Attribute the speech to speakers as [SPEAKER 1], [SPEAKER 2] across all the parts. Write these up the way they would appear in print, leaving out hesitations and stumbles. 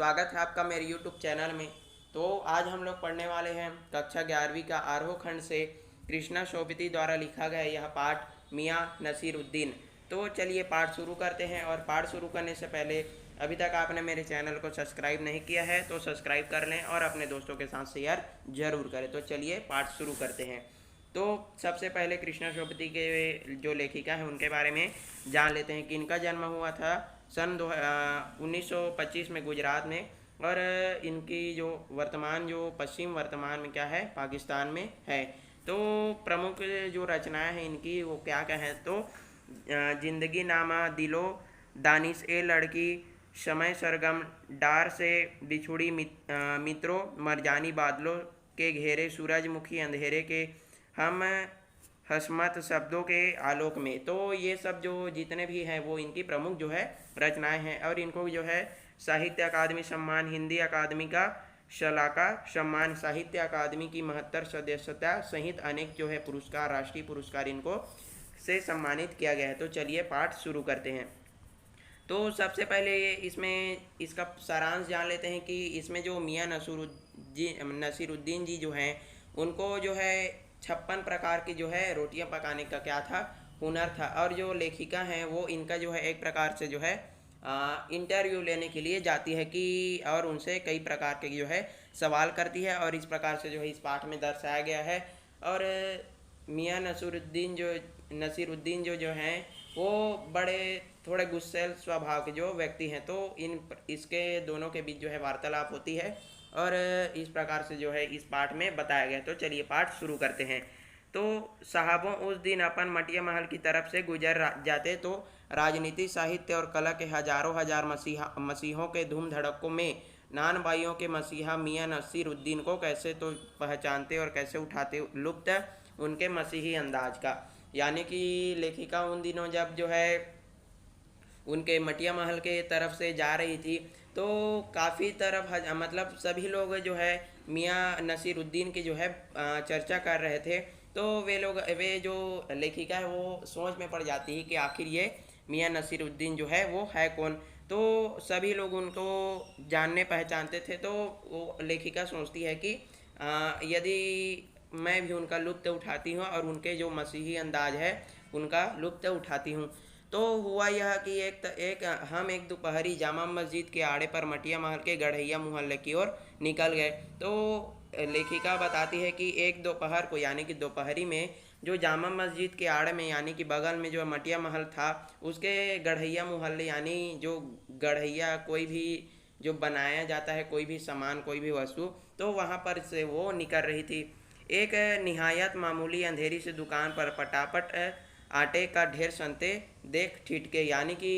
[SPEAKER 1] स्वागत है आपका मेरे YouTube चैनल में। तो आज हम लोग पढ़ने वाले हैं कक्षा 11वीं का आरोह खंड से कृष्णा शोभिती द्वारा लिखा गया यह पाठ मियाँ नसीरुद्दीन। तो चलिए पाठ शुरू करते हैं। और पाठ शुरू करने से पहले अभी तक आपने मेरे चैनल को सब्सक्राइब नहीं किया है तो सब्सक्राइब कर लें और अपने दोस्तों के साथ शेयर जरूर करें। तो चलिए पाठ शुरू करते हैं। तो सबसे पहले कृष्णा शोभिती के जो लेखिका है उनके बारे में जान लेते हैं कि इनका जन्म हुआ था सन 1925 में गुजरात में। और इनकी जो वर्तमान जो पश्चिम वर्तमान में क्या है पाकिस्तान में है। तो प्रमुख जो रचनाएं हैं इनकी वो क्या क्या है तो जिंदगी नामा, दिलो, दानिश ए लड़की, समय सरगम, डार से बिछुड़ी मित्रों, मरजानी बादलों के घेरे, सूरजमुखी अंधेरे के हम, हसमत शब्दों के आलोक में। तो ये सब जो जितने भी हैं वो इनकी प्रमुख जो है रचनाएं हैं। और इनको जो है साहित्य अकादमी सम्मान, हिंदी अकादमी का शलाका सम्मान, साहित्य अकादमी की 72 सदस्यता सहित अनेक जो है पुरस्कार, राष्ट्रीय पुरस्कार इनको से सम्मानित किया गया है। तो चलिए पाठ शुरू करते हैं। तो सबसे पहले इसमें इसका सारांश जान लेते हैं कि इसमें जो मियाँ नसीरुद्दीन जी जो हैं उनको जो है 56 प्रकार की जो है रोटियां पकाने का क्या था, हुनर था। और जो लेखिका हैं वो इनका जो है एक प्रकार से जो है इंटरव्यू लेने के लिए जाती है कि और उनसे कई प्रकार के जो है सवाल करती है। और इस प्रकार से जो है इस पाठ में दर्शाया गया है। और मियाँ नसीरुद्दीन जो हैं वो बड़े थोड़े गुस्सैल स्वभाव के जो व्यक्ति हैं। तो इसके दोनों के बीच जो है वार्तालाप होती है और इस प्रकार से जो है इस पाठ में बताया गया। तो चलिए पाठ शुरू करते हैं। तो साहबों उस दिन अपन मटिया महल की तरफ से गुजर जाते तो राजनीति, साहित्य और कला के हजारों हजार मसीहों के धूम धड़कों में नान भाइयों के मसीहा मियाँ नसीरुद्दीन को कैसे तो पहचानते और कैसे उठाते लुप्त उनके मसीही अंदाज का। यानी कि लेखिका उन दिनों जब जो है उनके मटिया महल के तरफ से जा रही थी तो काफ़ी तरफ मतलब सभी लोग जो है मियाँ नसीरुद्दीन की जो है चर्चा कर रहे थे। तो वे जो लेखिका है वो सोच में पड़ जाती है कि आखिर ये मियाँ नसीरुद्दीन जो है वो है कौन। तो सभी लोग उनको जानने पहचानते थे। तो वो लेखिका सोचती है कि यदि मैं भी उनका लुत्फ़ उठाती हूँ और उनके जो मसीही अंदाज है उनका लुत्फ़ उठाती हूँ। तो हुआ यह कि हम एक दोपहरी जामा मस्जिद के आड़े पर मटिया महल के गढ़ैया मोहल्ले की ओर निकल गए। तो लेखिका बताती है कि एक दोपहर को यानी कि दोपहरी में जो जामा मस्जिद के आड़े में यानी कि बगल में जो मटिया महल था उसके गढ़ैया मोहल्ले यानी जो गढ़ैया कोई भी जो बनाया जाता है कोई भी सामान कोई भी वस्तु तो वहाँ पर से वो निकल रही थी। एक निहायत मामूली अंधेरी से दुकान पर पटापट आटे का ढेर सनते देख ठिठके। यानी कि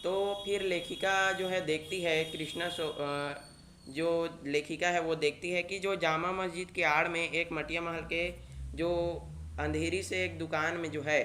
[SPEAKER 1] तो फिर लेखिका जो है देखती है जो लेखिका है वो देखती है कि जो जामा मस्जिद के आड़ में एक मटिया महल के जो अंधेरी से एक दुकान में जो है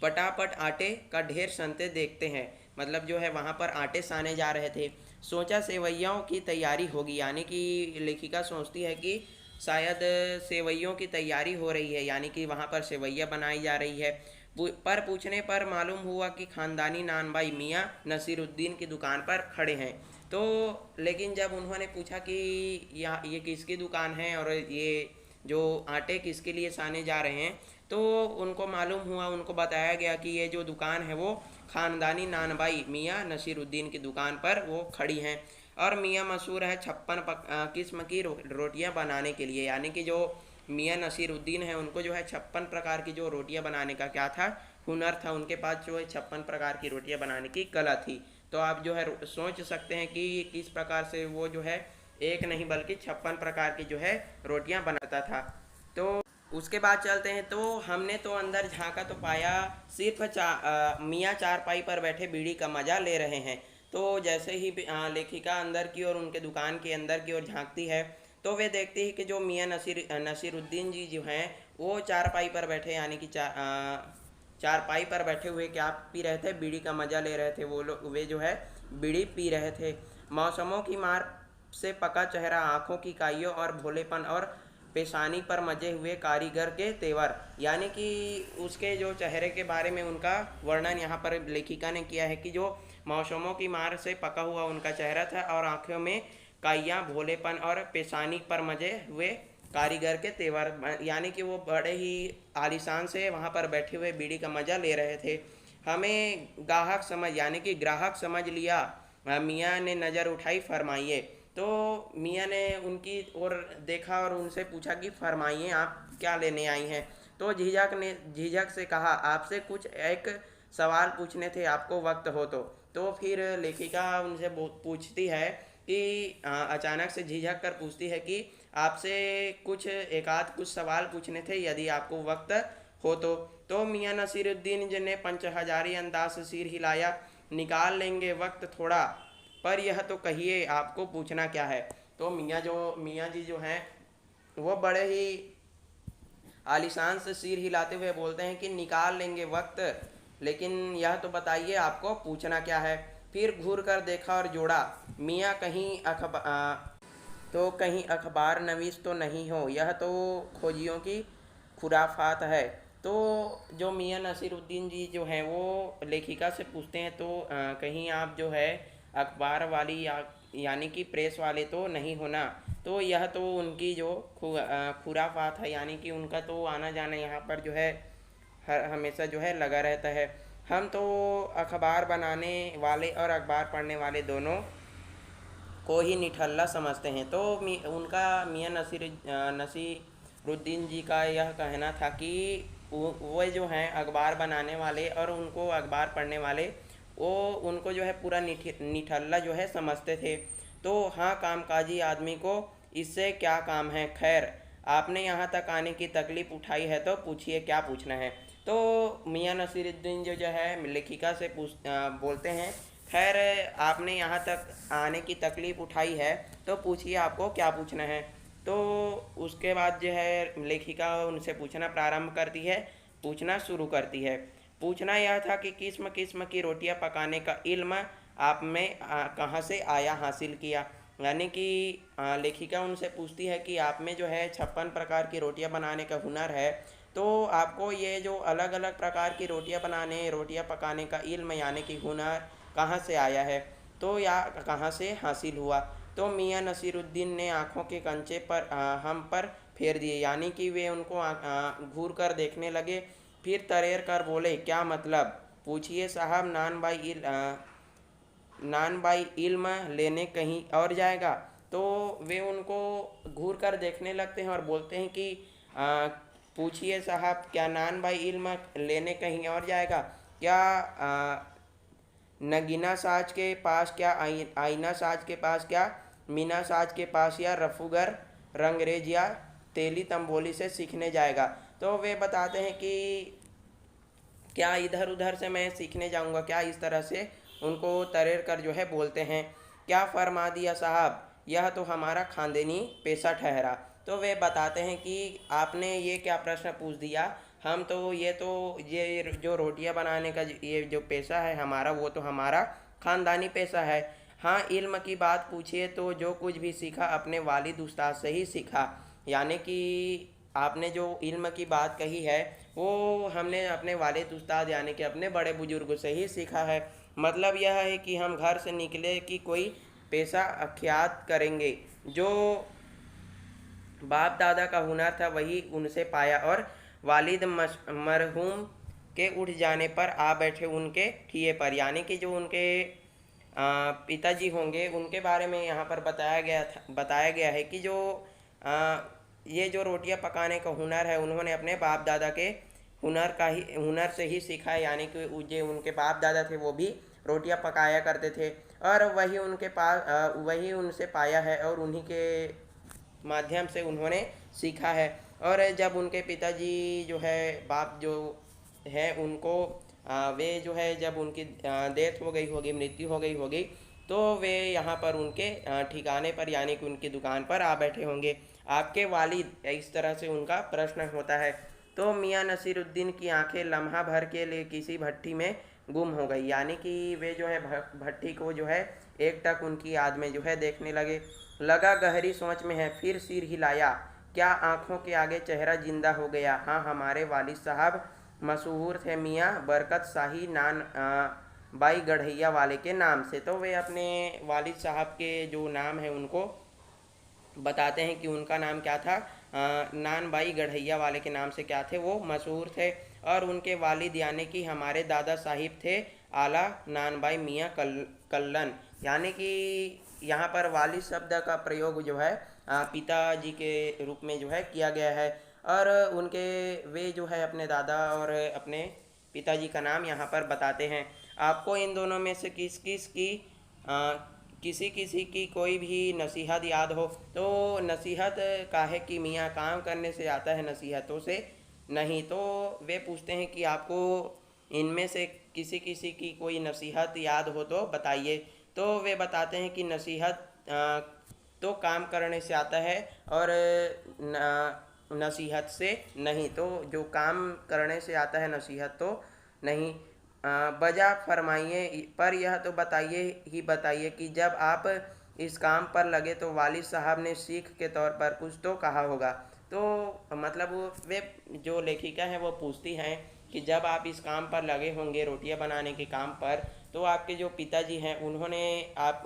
[SPEAKER 1] पटापट आटे का ढेर सनते देखते हैं। मतलब जो है वहाँ पर आटे साने जा रहे थे। सोचा सेवैयों की तैयारी होगी। यानी कि लेखिका सोचती है कि शायद सेवैयों की तैयारी हो रही है यानी कि वहाँ पर सेवैया बनाई जा रही है। पर पूछने पर मालूम हुआ कि ख़ानदानी नान भाई मियाँ नसीरुद्दीन की दुकान पर खड़े हैं। तो लेकिन जब उन्होंने पूछा कि ये किसकी दुकान है और ये जो आटे किसके लिए साने जा रहे हैं तो उनको मालूम हुआ, उनको बताया गया कि ये जो दुकान है वो ख़ानदानी नान भाई मियाँ नसीरुद्दीन की दुकान पर वो खड़ी हैं। और मियाँ मशहूर है 56 किस्म की रोटियां बनाने के लिए। यानी कि जो मियाँ नसीरुद्दीन है उनको जो है 56 प्रकार की जो रोटियां बनाने का क्या था, हुनर था। उनके पास जो है 56 प्रकार की रोटियां बनाने की कला थी। तो आप जो है सोच सकते हैं कि किस प्रकार से वो जो है एक नहीं बल्कि 56 प्रकार की जो है रोटियां बनाता था। तो उसके बाद चलते हैं। तो हमने तो अंदर झांका तो पाया सिर्फ मियाँ चारपाई पर बैठे बीड़ी का मजा ले रहे हैं। तो जैसे ही लेखिका अंदर की ओर उनके दुकान के अंदर की ओर झांकती है तो वे देखती है कि जो मियाँ नसीरुद्दीन जी जो हैं वो चारपाई पर बैठे यानी कि चारपाई पर बैठे हुए क्या पी रहे थे, बीड़ी का मजा ले रहे थे। वो लोग वे जो है बीड़ी पी रहे थे। मौसमों की मार से पका चेहरा, आंखों की काइयों और भोलेपन और पेशानी पर मजे हुए कारीगर के तेवर, यानी कि उसके जो चेहरे के बारे में उनका वर्णन यहाँ पर लेखिका ने किया है कि जो मौसमों की मार से पका हुआ उनका चेहरा था और आंखों में काइयाँ भोलेपन और पेशानी पर मजे हुए कारीगर के तेवर, यानी कि वो बड़े ही आलीशान से वहाँ पर बैठे हुए बीड़ी का मज़ा ले रहे थे। हमें गाहक समझ यानी कि ग्राहक समझ लिया, मियाँ ने नज़र उठाई, फरमाइए। तो मियाँ ने उनकी ओर देखा और उनसे पूछा कि फरमाइए आप क्या लेने आई हैं। तो झिझक से कहा, आपसे कुछ एक सवाल पूछने थे, आपको वक्त हो तो फिर लेखिका उनसे पूछती है कि अचानक से झिझक कर पूछती है कि आपसे कुछ सवाल पूछने थे, यदि आपको वक्त हो तो मियाँ नसीरुद्दीन जी ने पंचहजारी अंदाज से सिर हिलाया, निकाल लेंगे वक्त थोड़ा, पर यह तो कहिए आपको पूछना क्या है। तो मियाँ जी जो हैं वो बड़े ही आलिशान से सिर हिलाते हुए बोलते हैं कि निकाल लेंगे वक्त, लेकिन यह तो बताइए आपको पूछना क्या है। फिर घूर कर देखा और जोड़ा, मियाँ कहीं अखबार नवीस तो नहीं हो, यह तो खोजियों की खुराफात है। तो जो मियाँ नसीरुद्दीन जी जो हैं वो लेखिका से पूछते हैं तो कहीं आप जो है अखबार वाली यानी कि प्रेस वाले तो नहीं होना। तो यह तो उनकी जो खुराफात है, यानी कि उनका तो आना जाना यहाँ पर जो है हर हमेशा जो है लगा रहता है। हम तो अखबार बनाने वाले और अखबार पढ़ने वाले दोनों को ही निठल्ला समझते हैं। तो उनका मियाँ नसीरुद्दीन जी का यह कहना था कि वो जो हैं अखबार बनाने वाले और उनको अखबार पढ़ने वाले, वो उनको जो है पूरा निठल्ला जो है समझते थे। तो हाँ, कामकाजी आदमी को इससे क्या काम है, खैर आपने यहाँ तक आने की तकलीफ़ उठाई है तो पूछिए क्या पूछना है। तो मियाँ नसीरुद्दीन जो है लेखिका से बोलते हैं, खैर आपने यहाँ तक आने की तकलीफ़ उठाई है तो पूछिए आपको क्या पूछना है। तो उसके बाद जो है लेखिका उनसे पूछना प्रारंभ करती है, पूछना शुरू करती है। पूछना यह था कि किस्म किस्म की रोटियां पकाने का इल्म आप में कहाँ से आया, हासिल किया। यानी कि लेखिका उनसे पूछती है कि आप में जो है 56 प्रकार की रोटियां बनाने का हुनर है, तो आपको ये जो अलग अलग प्रकार की रोटियां पकाने का इल्म यानी कि हुनर कहाँ से आया है, तो या कहाँ से हासिल हुआ। तो मियाँ नसीरुद्दीन ने आँखों के कंचे पर हम पर फेर दिए, यानी कि वे उनको घूर कर देखने लगे। फिर तरेर कर बोले, क्या मतलब, पूछिए साहब, नान बाई इल्म लेने कहीं और जाएगा। तो वे उनको घूर कर देखने लगते हैं और बोलते हैं कि पूछिए साहब, क्या नान बाई इल्म लेने कहीं और जाएगा, क्या नगीना साज के पास, क्या आईना साज के पास, क्या मीना साज के पास, या रफूगर रंगरेज या तेली तंबोली से सीखने जाएगा। तो वे बताते हैं कि क्या इधर उधर से मैं सीखने जाऊंगा, क्या इस तरह से उनको तरेर कर जो है बोलते हैं। क्या फरमा दिया साहब, यह तो हमारा खानदानी पेशा ठहरा। तो वे बताते हैं कि आपने ये क्या प्रश्न पूछ दिया, हम तो ये जो रोटियां बनाने का ये जो पेशा है हमारा, वो तो हमारा खानदानी पेशा है। हाँ, इल्म की बात पूछिए तो जो कुछ भी सीखा अपने वालिद उस्ताद से ही सीखा, यानी कि आपने जो इल्म की बात कही है वो हमने अपने वालिद उस्ताद यानी कि अपने बड़े बुजुर्ग से ही सीखा है। मतलब यह है कि हम घर से निकले कि कोई पेशा अख्यात करेंगे, जो बाप दादा का हुनर था वही उनसे पाया, और वालिद मरहूम के उठ जाने पर आ बैठे उनके ठिए पर, यानी कि जो उनके पिताजी होंगे उनके बारे में यहाँ पर बताया गया है कि जो आ, ये जो रोटियां पकाने का हुनर है उन्होंने अपने बाप दादा के हुनर से ही सीखा है, यानी कि जो उनके बाप दादा थे वो भी रोटियां पकाया करते थे और वही उनसे पाया है और उन्हीं के माध्यम से उन्होंने सीखा है। और जब उनके पिताजी जो है बाप जो है उनको वे जो है जब उनकी डेथ हो गई होगी, मृत्यु हो गई होगी, तो वे यहाँ पर उनके ठिकाने पर यानी कि उनकी दुकान पर आ बैठे होंगे। आपके वालिद, इस तरह से उनका प्रश्न होता है। तो मियाँ नसीरुद्दीन की आंखें लम्हा भर के लिए किसी भट्टी में गुम हो गई, यानी कि वे जो है भट्टी को जो है एक टक उनकी याद में जो है देखने लगा गहरी सोच में है। फिर सिर हिलाया, क्या आंखों के आगे चेहरा जिंदा हो गया। हाँ, हमारे वालिद साहब मशहूर थे मियाँ बरकत शाही नान बाई गढ़ैया वाले के नाम से। तो वे अपने वालिद साहब के जो नाम है उनको बताते हैं कि उनका नाम क्या था। नान बाई गढ़ैया वाले के नाम से क्या थे, वो मशहूर थे। और उनके वालिद यानी कि हमारे दादा साहिब थे आला नानबाई मियाँ कल्लन। यानी कि यहाँ पर वालिद शब्द का प्रयोग जो है पिताजी के रूप में जो है किया गया है। और उनके वे जो है अपने दादा और अपने पिताजी का नाम यहाँ पर बताते हैं। आपको इन दोनों में से किस किस की आ, किसी किसी की कोई भी नसीहत याद हो तो नसीहत काहे कि मियाँ काम करने से आता है नसीहतों से नहीं। तो वे पूछते हैं कि आपको इनमें से किसी किसी की कोई नसीहत याद हो तो बताइए। तो वे बताते हैं कि नसीहत तो काम करने से आता है और नसीहत से नहीं। तो जो काम करने से आता है नसीहत तो नहीं। बजा फरमाइए पर यह तो बताइए ही बताइए कि जब आप इस काम पर लगे तो वालिद साहब ने सीख के तौर पर कुछ तो कहा होगा। तो मतलब वे जो लेखिका है वो पूछती हैं कि जब आप इस काम पर लगे होंगे रोटियां बनाने के काम पर तो आपके जो पिताजी हैं उन्होंने आप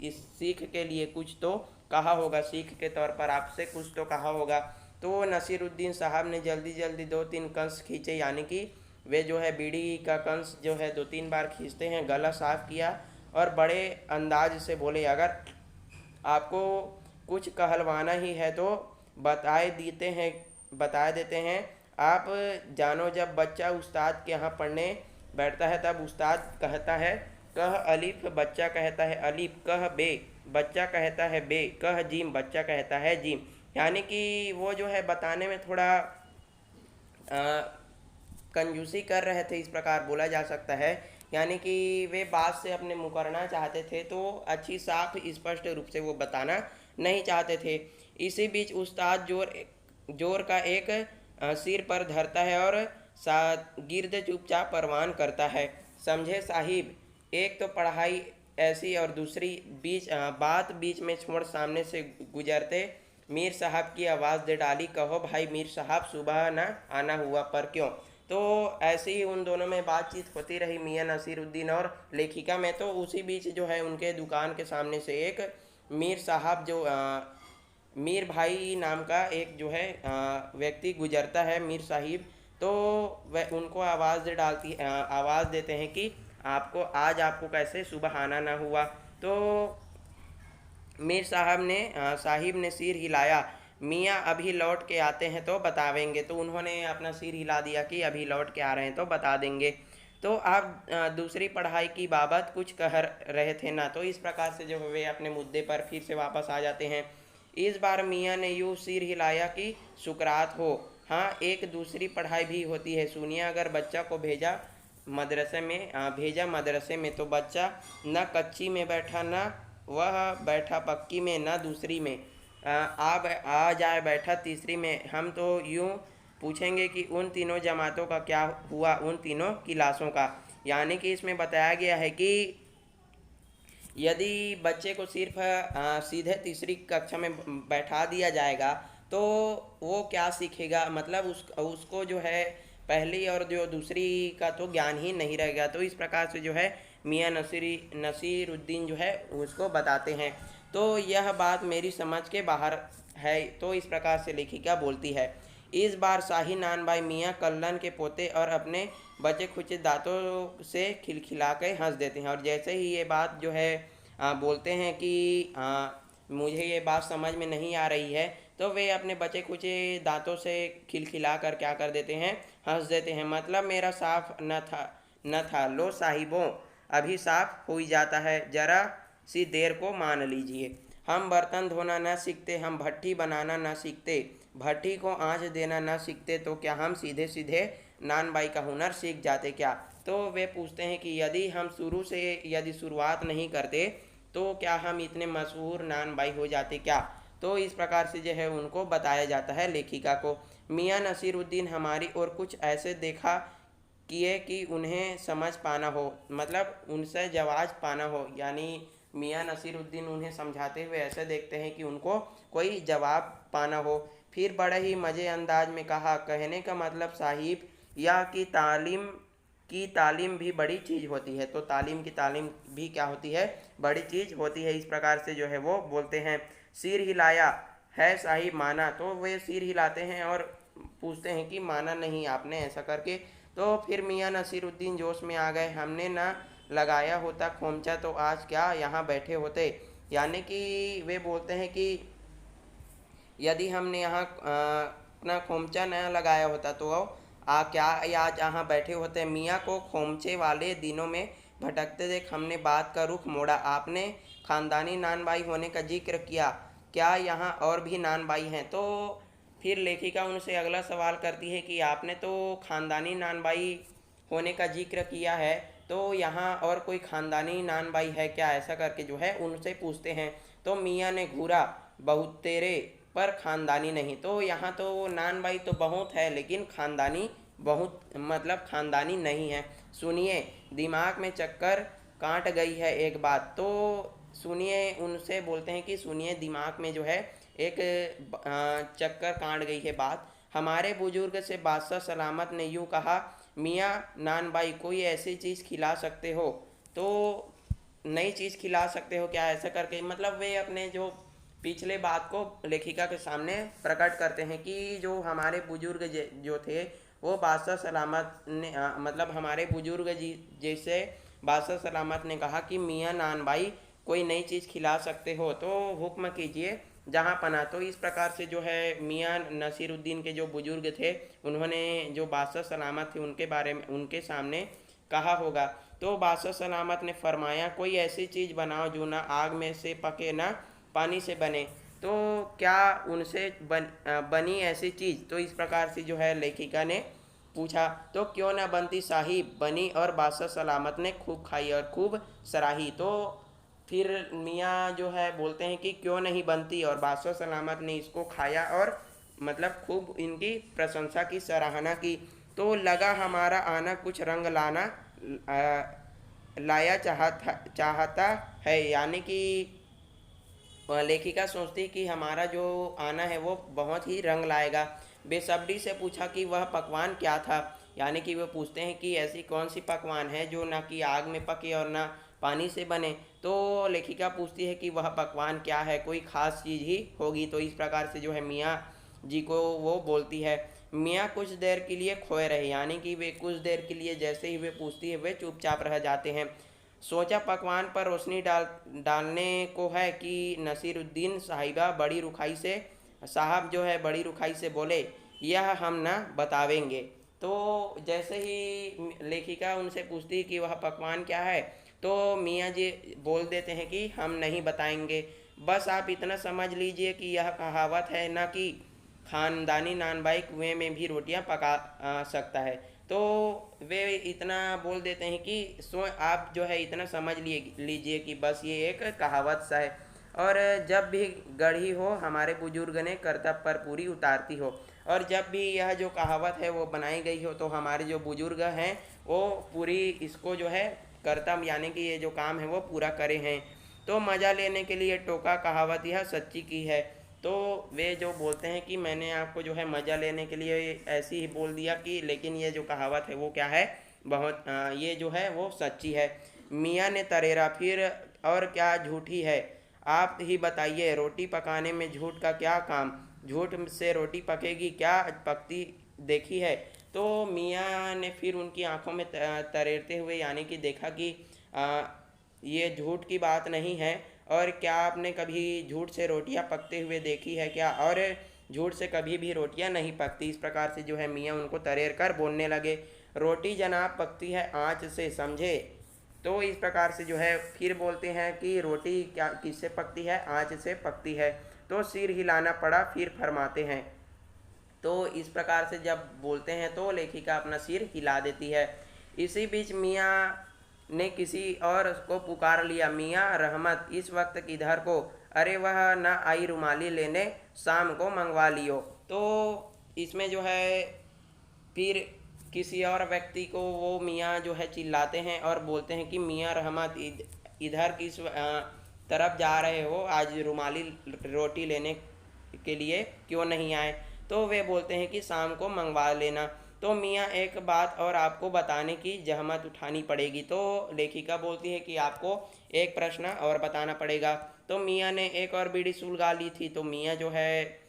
[SPEAKER 1] इस सीख के लिए कुछ तो कहा होगा, सीख के तौर पर आपसे कुछ तो कहा होगा। तो नसीरुद्दीन साहब ने जल्दी जल्दी दो तीन कंस खींचे, यानी कि वे जो है बीड़ी का कंस जो है दो तीन बार खींचते हैं, गला साफ किया और बड़े अंदाज से बोले अगर आपको कुछ कहलवाना ही है तो बता देते हैं। आप जानो जब बच्चा उस्ताद के यहाँ पढ़ने बैठता है तब उस्ताद कहता है कह अलिफ, बच्चा कहता है अलिफ, कह बे, बच्चा कहता है बे, कह जीम, बच्चा कहता है जीम। यानी कि वो जो है बताने में थोड़ा कंजूसी कर रहे थे, इस प्रकार बोला जा सकता है। यानी कि वे बात से अपने मुकरना चाहते थे तो अच्छी साफ स्पष्ट रूप से वो बताना नहीं चाहते थे। इसी बीच उस्ताद जोर जोर का एक सिर पर धरता है और शागिर्द चुपचाप परवान करता है। समझे साहिब, एक तो पढ़ाई ऐसी और दूसरी बात बीच में छोड़ सामने से गुजरते मीर साहब की आवाज़ दे डाली, कहो भाई मीर साहब सुबह ना आना हुआ पर क्यों। तो ऐसे ही उन दोनों में बातचीत होती रही मियाँ नसीरुद्दीन और लेखिका में। तो उसी बीच जो है उनके दुकान के सामने से एक मीर साहब जो मीर भाई नाम का एक जो है व्यक्ति गुजरता है, मीर साहिब। तो वह उनको आवाज़ देते हैं कि आपको कैसे सुबह आना ना हुआ। तो मीर साहिब ने सिर हिलाया, मियाँ अभी लौट के आते हैं तो बतावेंगे। तो उन्होंने अपना सिर हिला दिया कि अभी लौट के आ रहे हैं तो बता देंगे। तो आप दूसरी पढ़ाई की बाबत कुछ कह रहे थे ना। तो इस प्रकार से जो वे अपने मुद्दे पर फिर से वापस आ जाते हैं। इस बार मियाँ ने यूँ सिर हिलाया कि सुकरात हो। हाँ, एक दूसरी पढ़ाई भी होती है, सुनिए। अगर बच्चा को भेजा मदरसे में तो बच्चा न कच्ची में बैठा न वह बैठा पक्की में न दूसरी में आ जाए बैठा तीसरी में। हम तो यूं पूछेंगे कि उन तीनों जमातों का क्या हुआ, उन तीनों क्लासों का। यानी कि इसमें बताया गया है कि यदि बच्चे को सिर्फ सीधे तीसरी कक्षा में बैठा दिया जाएगा तो वो क्या सीखेगा, मतलब उसको जो है पहली और जो दूसरी का तो ज्ञान ही नहीं रहेगा। तो इस प्रकार से जो है मियाँ नसीरुद्दीन जो है उसको बताते हैं। तो यह बात मेरी समझ के बाहर है। तो इस प्रकार से लेखिका बोलती है। इस बार शाही नानबाई मियाँ कल्लन के पोते और अपने बचे खुचे दांतों से खिलखिला के हंस देते हैं। और जैसे ही ये बात जो है बोलते हैं कि मुझे ये बात समझ में नहीं आ रही है तो वे अपने बचे खुचे दांतों से खिलखिला कर क्या कर देते हैं, हंस देते हैं। मतलब मेरा साफ न था लो साहिबों, अभी साफ हो ही जाता है, जरा सी देर को मान लीजिए। हम बर्तन धोना न सीखते, हम भट्टी बनाना न सीखते, भट्टी को आँच देना न सीखते तो क्या हम सीधे सीधे नानबाई का हुनर सीख जाते क्या। तो वे पूछते हैं कि यदि शुरुआत नहीं करते तो क्या हम इतने मशहूर नानबाई हो जाते क्या। तो इस प्रकार से जो है उनको बताया जाता है लेखिका को। मियाँ नसीरुद्दीन हमारी ओर कुछ ऐसे देखा किए कि उन्हें समझ पाना हो, मतलब उनसे जवाब पाना हो। यानी मियाँ नसीरुद्दीन उन्हें समझाते हुए ऐसे देखते हैं कि उनको कोई जवाब पाना हो। फिर बड़े ही मज़े अंदाज में कहा, कहने का मतलब साहिब यह की तालीम भी बड़ी चीज़ होती है। तो तालीम की तालीम भी क्या होती है, बड़ी चीज़ होती है। इस प्रकार से जो है वो बोलते हैं। सिर हिलाया है साहिब, माना। तो वे सिर हिलाते हैं और पूछते हैं कि माना नहीं आपने ऐसा करके। तो फिर मियाँ नसीरुद्दीन जोश में आ गए, हमने ना लगाया होता खोमचा तो आज क्या यहाँ बैठे होते। यानी कि वे बोलते हैं कि यदि हमने यहाँ अपना खोमचा न लगाया होता तो क्या आज यहाँ बैठे होते। मियाँ को खोमचे वाले दिनों में भटकते देख हमने बात का रुख मोड़ा। आपने खानदानी नानबाई होने का जिक्र किया, क्या यहाँ और भी नानबाई हैं। तो फिर लेखिका उनसे अगला सवाल करती है कि आपने तो खानदानी नानबाई होने का जिक्र किया है, तो यहाँ और कोई खानदानी नानबाई है क्या, ऐसा करके जो है उनसे पूछते हैं। तो मियाँ ने घूरा, बहुत तेरे पर खानदानी नहीं। तो यहाँ तो नानबाई तो बहुत है लेकिन खानदानी बहुत मतलब खानदानी नहीं है। सुनिए, दिमाग में चक्कर काट गई है एक बात। तो सुनिए, उनसे बोलते हैं कि सुनिए, दिमाग में जो है एक चक्कर काट गई है बात। हमारे बुजुर्ग से बादशाह सलामत ने यूँ कहा, मियाँ नानबाई कोई ऐसी चीज़ खिला सकते हो तो नई चीज़ खिला सकते हो क्या, ऐसा करके मतलब वे अपने जो पिछले बात को लेखिका के सामने प्रकट करते हैं कि जो हमारे बुजुर्ग जो थे वो बादशाह सलामत ने मतलब हमारे बुजुर्ग जी जैसे बादशाह सलामत ने कहा कि मियाँ नानबाई कोई नई चीज़ खिला सकते हो तो हुक्म कीजिए जहाँ पना। तो इस प्रकार से जो है मियाँ नसीरुद्दीन के जो बुजुर्ग थे उन्होंने जो बादशाह सलामत थे उनके बारे में उनके सामने कहा होगा। तो बादशाह सलामत ने फरमाया, कोई ऐसी चीज़ बनाओ जो ना आग में से पके ना पानी से बने। तो क्या उनसे बनी ऐसी चीज़। तो इस प्रकार से जो है लेखिका ने पूछा। तो क्यों ना बनती साहिब, बनी और बादशाह सलामत ने खूब खाई और खूब सराही। तो फिर मियाँ जो है बोलते हैं कि क्यों नहीं बनती, और बादशाह सलामत ने इसको खाया और मतलब खूब इनकी प्रशंसा की, सराहना की। तो लगा हमारा आना कुछ रंग लाना लाया चाहता है। यानी कि लेखिका सोचती कि हमारा जो आना है वो बहुत ही रंग लाएगा। बेसब्री से पूछा कि वह पकवान क्या था। यानी कि वो पूछते हैं कि ऐसी कौन सी पकवान है जो ना कि आग में पके और ना पानी से बने। तो लेखिका पूछती है कि वह पकवान क्या है, कोई ख़ास चीज़ ही होगी। तो इस प्रकार से जो है मियाँ जी को वो बोलती है। मियाँ कुछ देर के लिए खोए रहे, यानी कि वे कुछ देर के लिए जैसे ही वे पूछती है वे चुपचाप रह जाते हैं। सोचा पकवान पर रोशनी डालने को है कि नसीरुद्दीन साहब जो है बड़ी रुखाई से बोले, यह हम ना बतावेंगे। तो जैसे ही लेखिका उनसे पूछती कि वह पकवान क्या है, तो मियाँ जी बोल देते हैं कि हम नहीं बताएंगे। बस आप इतना समझ लीजिए कि यह कहावत है ना कि खानदानी नानबाई कुएं में भी रोटियां पका सकता है। तो वे इतना बोल देते हैं कि सो आप जो है इतना समझ लीजिए कि बस ये एक कहावत सा है, और जब भी गढ़ी हो हमारे बुजुर्ग ने करतब पर पूरी उतारती हो। और जब भी यह जो कहावत है वो बनाई गई हो तो हमारे जो बुजुर्ग हैं वो पूरी इसको जो है करतब यानी कि ये जो काम है वो पूरा करे हैं। तो मज़ा लेने के लिए टोका, कहावत यह सच्ची की है। तो वे जो बोलते हैं कि मैंने आपको जो है मज़ा लेने के लिए ऐसे ही बोल दिया कि लेकिन ये जो कहावत है वो क्या है, बहुत ये जो है वो सच्ची है। मियाँ ने तरेरा, फिर और क्या झूठी है, आप ही बताइए, रोटी पकाने में झूठ का क्या काम, झूठ से रोटी पकेगी क्या, पकती देखी है। तो मियाँ ने फिर उनकी आंखों में तरेरते हुए यानी कि देखा कि ये झूठ की बात नहीं है, और क्या आपने कभी झूठ से रोटियां पकते हुए देखी है क्या, और झूठ से कभी भी रोटियां नहीं पकती। इस प्रकार से जो है मियाँ उनको तरेर कर बोलने लगे। रोटी जनाब पकती है आँच से, समझे। तो इस प्रकार से जो है फिर बोलते हैं कि रोटी क्या किससे पकती है, आँच से पकती है। तो सिर हिलाना पड़ा, फिर फरमाते हैं। तो इस प्रकार से जब बोलते हैं तो लेखिका अपना सिर हिला देती है। इसी बीच मियाँ ने किसी और को पुकार लिया, मियाँ रहमत इस वक्त किधर को, अरे वह ना आई रुमाली लेने, शाम को मंगवा लियो। तो इसमें जो है फिर किसी और व्यक्ति को वो मियाँ जो है चिल्लाते हैं और बोलते हैं कि मियाँ रहमत इधर किस तरफ जा रहे हो, आज रुमाली रोटी लेने के लिए क्यों नहीं आए। तो वे बोलते हैं कि शाम को मंगवा लेना। तो मियाँ एक बात और आपको बताने की जहमत उठानी पड़ेगी। तो लेखिका बोलती है कि आपको एक प्रश्न और बताना पड़ेगा। तो मियाँ ने एक और बीड़ी सुलगा ली थी। तो मियाँ जो है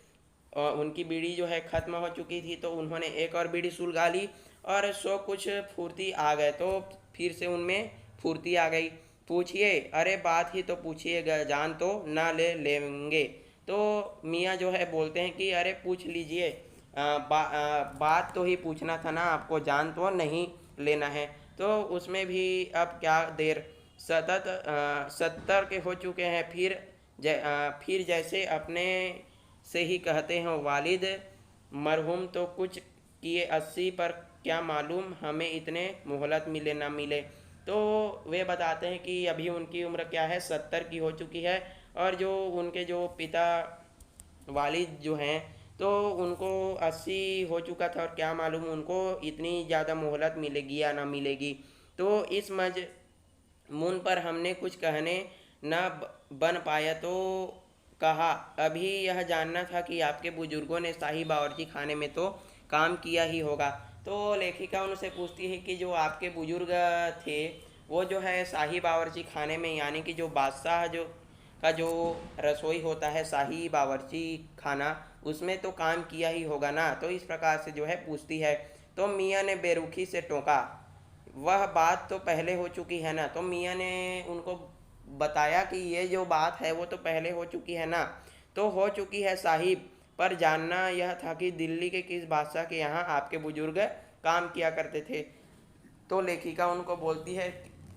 [SPEAKER 1] उनकी बीड़ी जो है ख़त्म हो चुकी थी, तो उन्होंने एक और बीड़ी सुलगा ली और सो कुछ फुर्ती आ गए। तो फिर से उनमें फुर्ती आ गई। पूछिए, अरे बात ही तो पूछिए, जान तो ना ले लेंगे। तो मियाँ जो है बोलते हैं कि अरे पूछ लीजिए, बात तो ही पूछना था ना, आपको जान तो नहीं लेना है। तो उसमें भी अब क्या देर, 70 के हो चुके हैं। फिर जैसे अपने से ही कहते हैं वालिद मरहूम तो कुछ किए 80, पर क्या मालूम हमें इतने मोहलत मिले ना मिले। तो वे बताते हैं कि अभी उनकी उम्र क्या है, 70 की हो चुकी है। और जो उनके जो पिता वालिद जो हैं, तो उनको 80 हो चुका था, और क्या मालूम उनको इतनी ज़्यादा मोहलत मिलेगी या ना मिलेगी। तो इस मुन पर हमने कुछ कहने न बन पाया, तो कहा अभी यह जानना था कि आपके बुजुर्गों ने शाही बावर्ची खाने में तो काम किया ही होगा। तो लेखिका उनसे पूछती है कि जो आपके बुजुर्ग थे, वो जो है शाही बावर्ची खाने में, यानी कि जो बादशाह जो का जो रसोई होता है शाही बावर्ची खाना, उसमें तो काम किया ही होगा ना। तो इस प्रकार से जो है पूछती है। तो मियाँ ने बेरुखी से टोका, वह बात तो पहले हो चुकी है ना। तो मियाँ ने उनको बताया कि ये जो बात है वो तो पहले हो चुकी है ना। तो हो चुकी है साहिब, पर जानना यह था कि दिल्ली के किस बादशाह के यहाँ आपके बुजुर्ग काम किया करते थे। तो लेखिका उनको बोलती है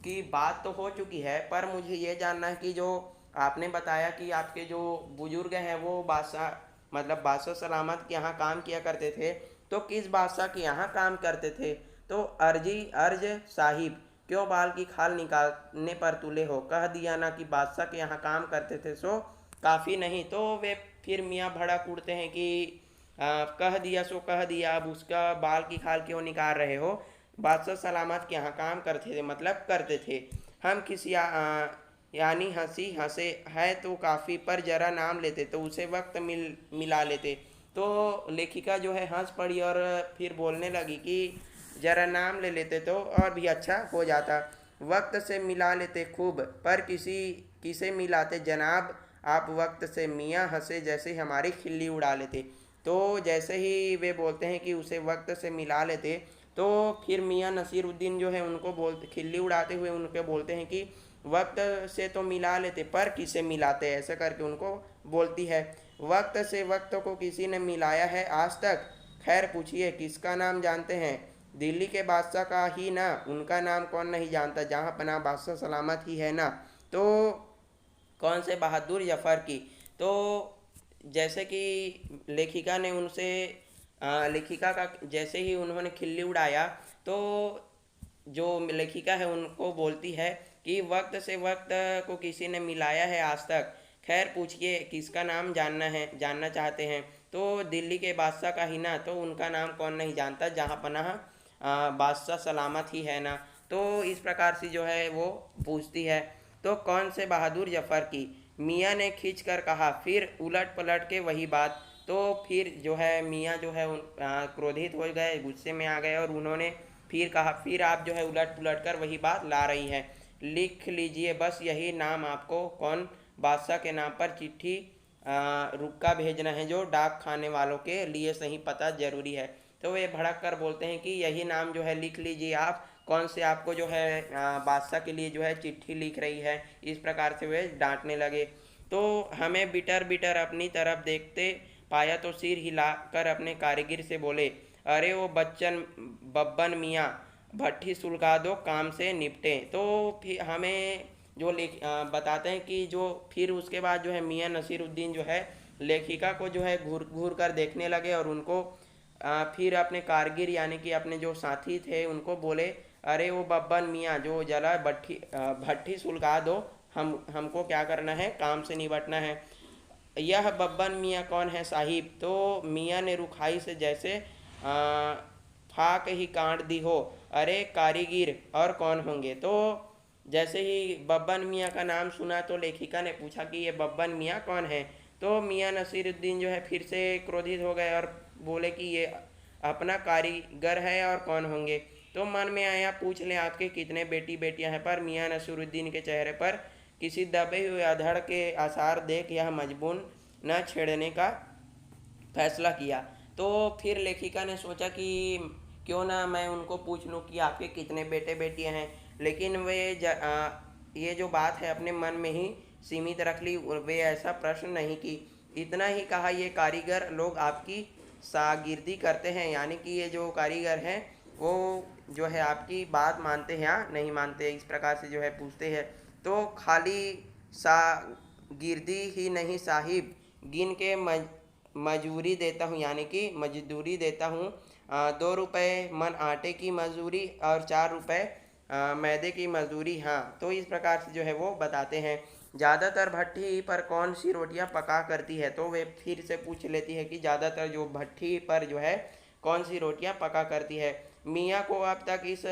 [SPEAKER 1] कि बात तो हो चुकी है, पर मुझे ये जानना है कि जो आपने बताया कि आपके जो बुजुर्ग हैं वो बादशाह, मतलब बादशाह सलामत के यहाँ काम किया करते थे, तो किस बादशाह के यहाँ काम करते थे। तो अर्ज साहिब, क्यों बाल की खाल निकालने पर तुले हो, कह दिया ना कि बादशाह के यहाँ काम करते थे, सो काफ़ी नहीं। तो वे फिर मियाँ भड़क उठते हैं कि कह दिया सो कह दिया, अब उसका बाल की खाल क्यों निकाल रहे हो। बादशाह सलामत के यहाँ काम करते थे, मतलब करते थे। हम किसी यानी हंसी हंसे है तो काफ़ी, पर जरा नाम लेते तो उसे वक्त मिला लेते। तो लेखिका जो है हंस पड़ी और फिर बोलने लगी कि जरा नाम ले लेते तो और भी अच्छा हो जाता। वक्त से मिला लेते खूब, पर किसे मिलाते जनाब आप वक्त से। मियाँ हंसे जैसे हमारी खिल्ली उड़ा लेते। तो जैसे ही वे बोलते हैं कि उसे वक्त से मिला लेते, तो फिर मियाँ नसीरुद्दीन जो है उनको बोलते, खिल्ली उड़ाते हुए उनके बोलते हैं कि वक्त से तो मिला लेते, पर किसे मिलाते, ऐसा करके उनको बोलती है। वक्त से वक्त को किसी ने मिलाया है आज तक, खैर पूछिए किसका नाम जानते हैं। दिल्ली के बादशाह का ही ना, उनका नाम कौन नहीं जानता, जहाँ पना बादशाह सलामत ही है ना। तो कौन से बहादुर जफ़र की। तो जैसे कि लेखिका ने उनसे लेखिका का जैसे ही उन्होंने खिल्ली उड़ाया, तो जो लेखिका है उनको बोलती है कि वक्त से वक्त को किसी ने मिलाया है आज तक, खैर पूछिए किसका नाम जानना चाहते हैं। तो दिल्ली के बादशाह का ही ना, तो उनका नाम कौन नहीं जानता, जहाँ पनाह बादशाह सलामत ही है ना। तो इस प्रकार से जो है वो पूछती है। तो कौन से बहादुर जफ़र की, मियाँ ने खींच कर कहा, फिर उलट पलट के वही बात। तो फिर जो है मियाँ जो है क्रोधित हो गए, गुस्से में आ गए, और उन्होंने फिर कहा, फिर आप जो है उलट पुलट कर वही बात ला रही हैं, लिख लीजिए बस यही नाम, आपको कौन बादशाह के नाम पर चिट्ठी रुक्का भेजना है, जो डाक खाने वालों के लिए सही पता जरूरी है। तो वे भड़क कर बोलते हैं कि यही नाम जो है लिख लीजिए आप, कौन से आपको जो है बादशाह के लिए जो है चिट्ठी लिख रही है। इस प्रकार से वे डांटने लगे। तो हमें बिटर बिटर अपनी तरफ देखते पाया, तो सिर हिलाकर अपने कारीगर से बोले, अरे वो बब्बन मियाँ, भट्ठी सुलगा दो, काम से निपटे। तो फिर हमें जो बताते हैं कि जो फिर उसके बाद जो है मियाँ नसीरुद्दीन जो है लेखिका को जो है घूर घूर कर देखने लगे, और उनको फिर अपने कारगिर यानी कि अपने जो साथी थे उनको बोले, अरे वो बब्बन मियाँ जो जला भट्ठी सुलगा दो, हमको क्या करना है, काम से निपटना है। यह बब्बन मियाँ कौन है साहिब। तो मियाँ ने रुखाई से जैसे फाक ही काट दी हो, अरे कारीगिर और कौन होंगे। तो जैसे ही बब्बन मियाँ का नाम सुना, तो लेखिका ने पूछा कि ये बब्बन मियाँ कौन है। तो मियाँ नसीरुद्दीन जो है फिर से क्रोधित हो गए और बोले कि ये अपना कारीगर है और कौन होंगे। तो मन में आया पूछ लें आपके कितने बेटी बेटियां हैं, पर मियाँ नसीरुद्दीन के चेहरे पर किसी दबे हुए अधड़ के आसार देख यह मजबून न छेड़ने का फैसला किया। तो फिर लेखिका ने सोचा कि क्यों ना मैं उनको पूछ लूँ कि आपके कितने बेटे बेटियां हैं, लेकिन ये जो बात है अपने मन में ही सीमित रख ली। वे ऐसा प्रश्न नहीं की, इतना ही कहा ये कारीगर लोग आपकी शागिर्दी करते हैं, यानी कि ये जो कारीगर हैं वो जो है आपकी बात मानते हैं या नहीं मानते, इस प्रकार से जो है पूछते हैं। तो खाली शागिर्दी ही नहीं साहिब, गिन के मजूरी देता हूँ, यानी कि मजदूरी देता हूँ। 2 रुपये मन आटे की मजदूरी और 4 रुपये मैदे की मजदूरी। हाँ, तो इस प्रकार से जो है वो बताते हैं। ज़्यादातर भट्ठी पर कौन सी रोटियां पका करती है, तो वे फिर से पूछ लेती है कि ज़्यादातर जो भट्ठी पर जो है कौन सी रोटियां पका करती है। मियाँ को अब तक इस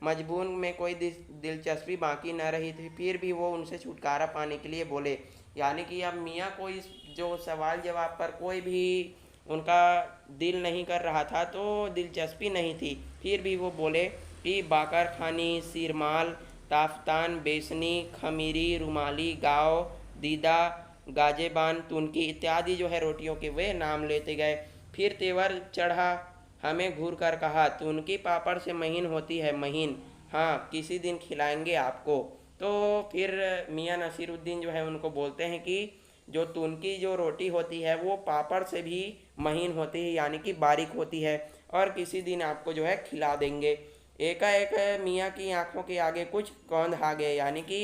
[SPEAKER 1] मजबून में कोई दिलचस्पी बाकी न रही थी, फिर भी वो उनसे छुटकारा पाने के लिए बोले, यानी कि अब मियाँ को इस जो सवाल जवाब पर कोई भी उनका दिल नहीं कर रहा था, तो दिलचस्पी नहीं थी, फिर भी वो बोले कि बाकर खानी, सिरमाल, ताफ्तान, बेसनी, खमीरी, रुमाली, गाव, दीदा, गाजेबान, तुनकी इत्यादि जो है रोटियों के वे नाम लेते गए। फिर तेवर चढ़ा, हमें घूर कर कहा, तुनकी पापड़ से महीन होती है, महीन। हाँ, किसी दिन खिलाएंगे आपको। तो फिर मियाँ नसीरुद्दीन जो है उनको बोलते हैं कि जो तुनकी जो रोटी होती है वो पापड़ से भी महीन होती है, यानी कि बारीक होती है, और किसी दिन आपको जो है खिला देंगे। एकाएक मियाँ की आंखों के आगे कुछ कौंध आ गए, यानी कि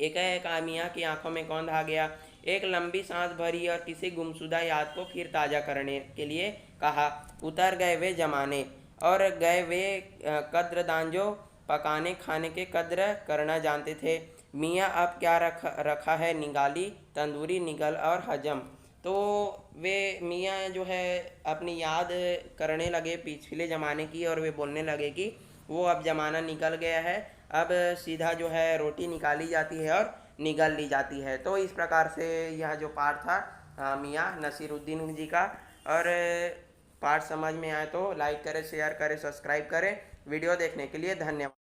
[SPEAKER 1] एकाएक मियाँ की आंखों में कौंध आ गया। एक लंबी सांस भरी और किसी गुमशुदा याद को फिर ताज़ा करने के लिए कहा, उतर गए वे जमाने और गए वे कद्रदान जो पकाने खाने के कद्र करना जानते थे। मियाँ अब क्या रखा है, निगाली, तंदूरी, निगल और हजम। तो वे मियाँ जो है अपनी याद करने लगे पिछले ज़माने की, और वे बोलने लगे कि वो अब ज़माना निकल गया है, अब सीधा जो है रोटी निकाली जाती है और निगल ली जाती है। तो इस प्रकार से यह जो पाठ था मियाँ नसीरुद्दीन जी का। और पाठ समझ में आए तो लाइक करें, शेयर करें, सब्सक्राइब करें। वीडियो देखने के लिए धन्यवाद।